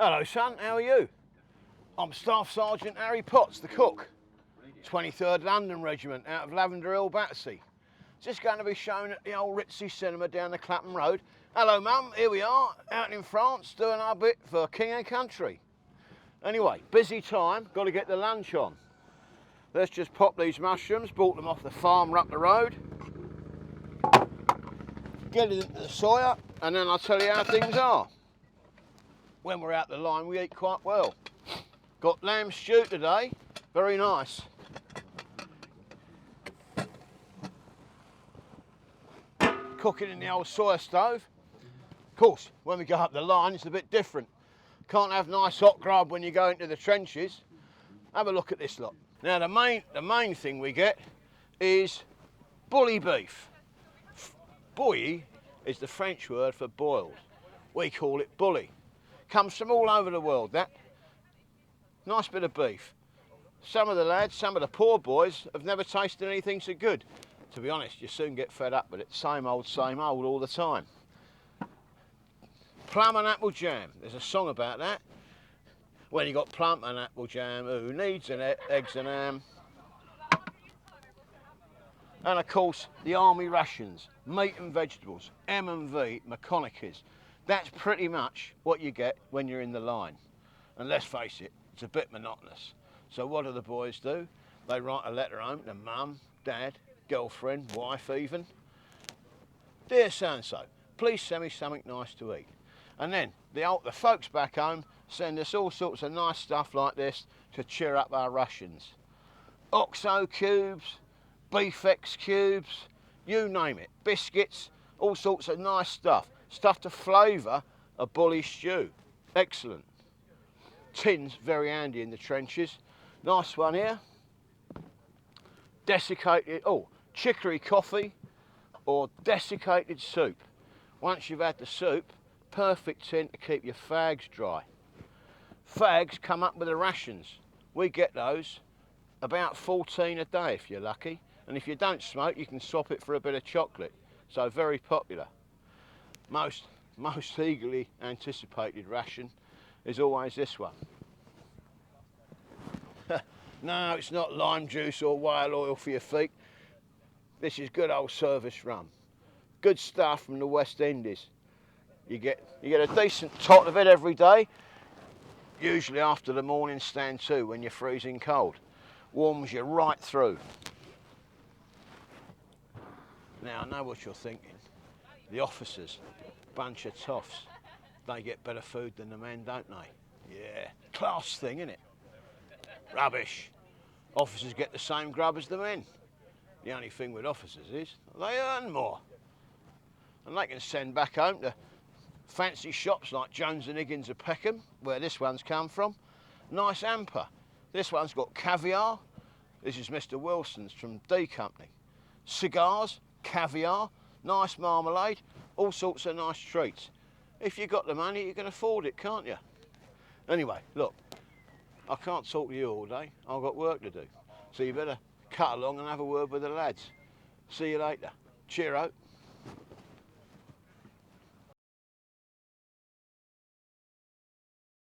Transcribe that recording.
Hello son, how are you? I'm Staff Sergeant Harry Potts, the cook, 23rd London Regiment out of Lavender Hill, Battersea. Just going to be shown at the old ritzy cinema down the Clapham Road. Hello mum, here we are, out in France, doing our bit for King and Country. Anyway, busy time, got to get the lunch on. Let's just pop these mushrooms, bought them off the farmer up the road. Get it into the soya, and then I'll tell you how things are. When we're out the line, we eat quite well. Got lamb stew today, very nice. Cooking in the old soya stove. Of course, when we go up the line, it's a bit different. Can't have nice hot grub when you go into the trenches. Have a look at this lot. Now the main thing we get is bully beef. Bouilly is the French word for boiled. We call it bully. Comes from all over the world, that. Nice bit of beef. Some of the lads, some of the poor boys have never tasted anything so good. To be honest, you soon get fed up with it. Same old all the time. Plum and apple jam. There's a song about that. When you got plum and apple jam, who needs an eggs and ham? And of course, the army rations, meat and vegetables, M&V, McConaughey's. That's pretty much what you get when you're in the line. And let's face it, it's a bit monotonous. So what do the boys do? They write a letter home to mum, dad, girlfriend, wife even. Dear so-and-so, please send me something nice to eat. And then the folks back home send us all sorts of nice stuff like this to cheer up our rations. Oxo cubes, beef X cubes, you name it. Biscuits, all sorts of nice stuff. Stuff to flavour a bully stew. Excellent. Tins, very handy in the trenches. Nice one here. Desiccated, chicory coffee or desiccated soup. Once you've had the soup, perfect tin to keep your fags dry. Fags come up with the rations. We get those about 14 a day if you're lucky. And if you don't smoke, you can swap it for a bit of chocolate. So very popular. Most eagerly anticipated ration is always this one. No, it's not lime juice or whale oil for your feet. This is good old service rum. Good stuff from the West Indies. You get a decent tot of it every day, usually after the morning stand too when you're freezing cold. Warms you right through. Now I know what you're thinking. The officers, bunch of toffs. They get better food than the men, don't they? Yeah, class thing, innit? Rubbish. Officers get the same grub as the men. The only thing with officers is they earn more. And they can send back home to fancy shops like Jones and Higgins of Peckham, where this one's come from. Nice hamper. This one's got caviar. This is Mr. Wilson's from D Company. Cigars, caviar, nice marmalade, all sorts of nice treats. If you've got the money, you can afford it, can't you? Anyway, look, I can't talk to you all day. I've got work to do. So you better cut along and have a word with the lads. See you later. Cheerio.